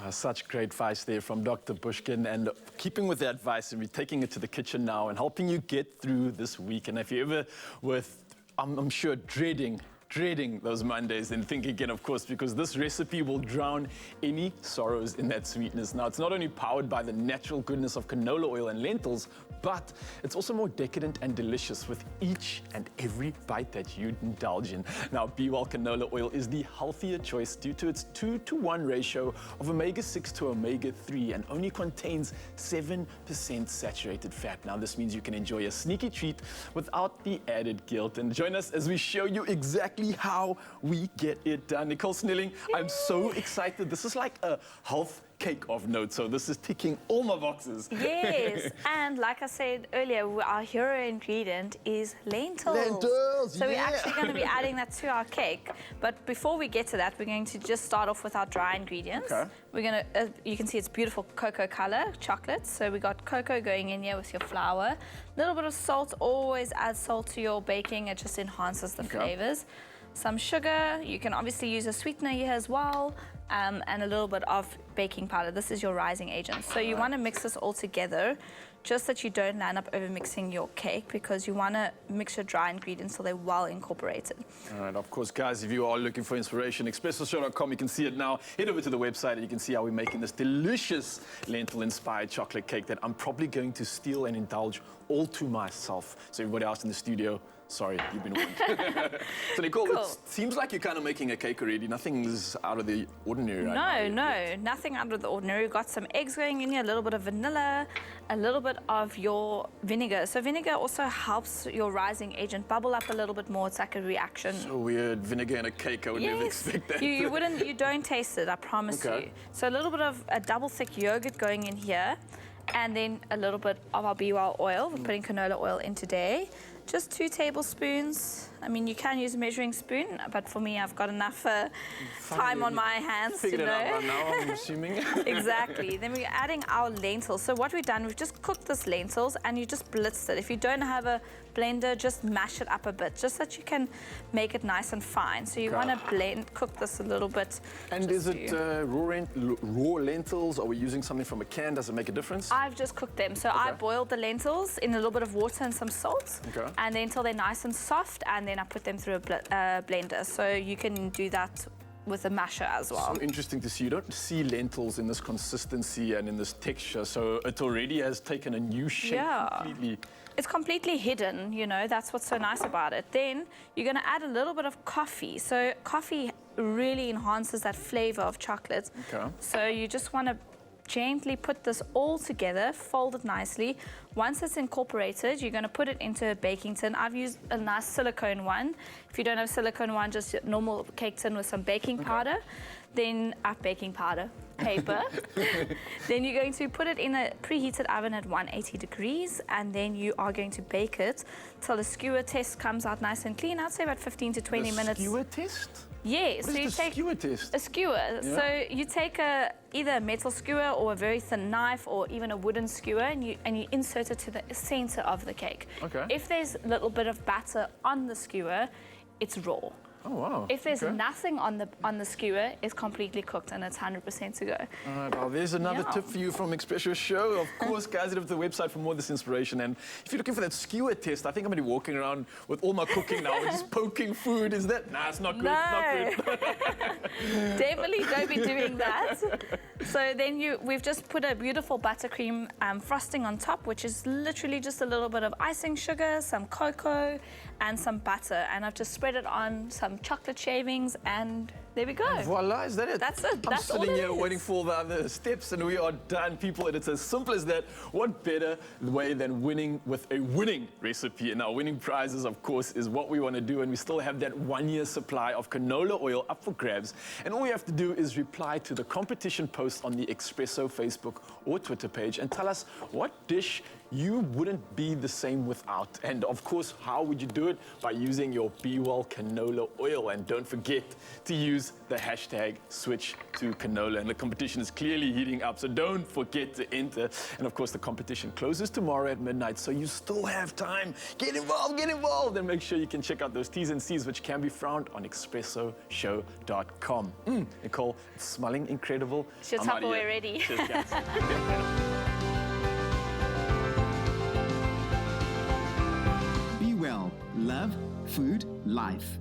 Such great advice there from Dr. Bushkin, and keeping with the advice, and we're taking it to the kitchen now and helping you get through this week. And if you're ever I'm sure, dreading those Mondays, then think again, of course, because this recipe will drown any sorrows in that sweetness. Now, it's not only powered by the natural goodness of canola oil and lentils, but it's also more decadent and delicious with each and every bite that you indulge in. Now, BWELL canola oil is the healthier choice due to its 2-to-1 ratio of omega-6 to omega-3 and only contains 7% saturated fat. Now, this means you can enjoy a sneaky treat without the added guilt. And join us as we show you exactly how we get it done. Nicole Snelling, I'm so excited. This is like a health cake of note, so this is ticking all my boxes. Yes, and like I said earlier, our hero ingredient is lentils. Lentils, so we're actually going to be adding that to our cake. But before we get to that, we're going to just start off with our dry ingredients. Okay. We're going to, you can see it's beautiful cocoa color, chocolate. So we got cocoa going in here with your flour. A little bit of salt, always add salt to your baking. It just enhances the flavors. Some sugar, you can obviously use a sweetener here as well, and a little bit of baking powder. This is your rising agent. So you want to mix this all together, just that you don't land up over mixing your cake, because you want to mix your dry ingredients so they're well incorporated. All right, of course, guys, if you are looking for inspiration, expressoshow.com, you can see it now. Head over to the website and you can see how we're making this delicious lentil-inspired chocolate cake that I'm probably going to steal and indulge all to myself. So everybody else in the studio, sorry, you've been warned. So Nicole, it seems like you're kind of making a cake already. Nothing's out of the ordinary right now. No, nothing out of the ordinary. We've got some eggs going in here, a little bit of vanilla, a little bit of your vinegar. So vinegar also helps your rising agent bubble up a little bit more. It's like a reaction. So weird, vinegar in a cake. I would never expect that. You don't taste it, I promise you. So a little bit of a double thick yogurt going in here, and then a little bit of our BWELL oil. We're putting canola oil in today. Just 2 tablespoons. I mean, you can use a measuring spoon, but for me, I've got enough time on my hands to know. Figured it out right now, I'm assuming. Exactly. Then we're adding our lentils. So what we've done, we've just cooked this lentils and you just blitzed it. If you don't have a blender, just mash it up a bit, just so that you can make it nice and fine. So you want to cook this a little bit. And is it raw lentils? Are we using something from a can? Does it make a difference? I've just cooked them. So I boiled the lentils in a little bit of water and some salt. And then until they're nice and soft, and then I put them through a blender. So you can do that with a masher as well. So interesting to see. You don't see lentils in this consistency and in this texture, so it already has taken a new shape completely. It's completely hidden, you know, that's what's so nice about it. Then you're going to add a little bit of coffee. So coffee really enhances that flavor of chocolate. So you just want to gently put this all together, fold it nicely. Once it's incorporated, you're going to put it into a baking tin. I've used a nice silicone one. If you don't have silicone one, just a normal cake tin with some baking powder. Then baking powder, paper. Then you're going to put it in a preheated oven at 180 degrees, and then you are going to bake it till the skewer test comes out nice and clean. I'd say about 15 to 20 minutes. Skewer test? Yes. What is the skewer test? A skewer. So you take either a metal skewer or a very thin knife or even a wooden skewer, and you insert it to the center of the cake. If there's a little bit of batter on the skewer, it's raw. Oh, wow. If there's nothing on the skewer, it's completely cooked and it's 100% to go. All right, well, there's another tip for you from Expresso Show. Of course, guys, head over to the website for more of this inspiration. And if you're looking for that skewer test, I think I'm going to be walking around with all my cooking now and just poking food. Is that? Nah, it's not good. No. It's not good. Definitely don't be doing that. So then we've just put a beautiful buttercream frosting on top, which is literally just a little bit of icing sugar, some cocoa, and some butter. And I've just spread it on some chocolate shavings, and there we go. And voila, is that it? That's it. I'm sitting here waiting for the other steps, and we are done, people. And it's as simple as that. What better way than winning with a winning recipe? And our winning prizes, of course, is what we want to do. And we still have that 1-year supply of canola oil up for grabs. And all we have to do is reply to the competition post on the Expresso Facebook or Twitter page and tell us what dish you wouldn't be the same without. And of course, how would you do it? By using your BWELL canola oil. And don't forget to use use the hashtag switch to canola. And the competition is clearly heating up, so don't forget to enter. And of course, the competition closes tomorrow at midnight, so you still have time. Get involved, and make sure you can check out those T's and C's, which can be found on expressoshow.com. Nicole, it's smelling incredible. It's your I'm outta Tupperware here. ready. Cheers, guys. Be well. Love, food, life.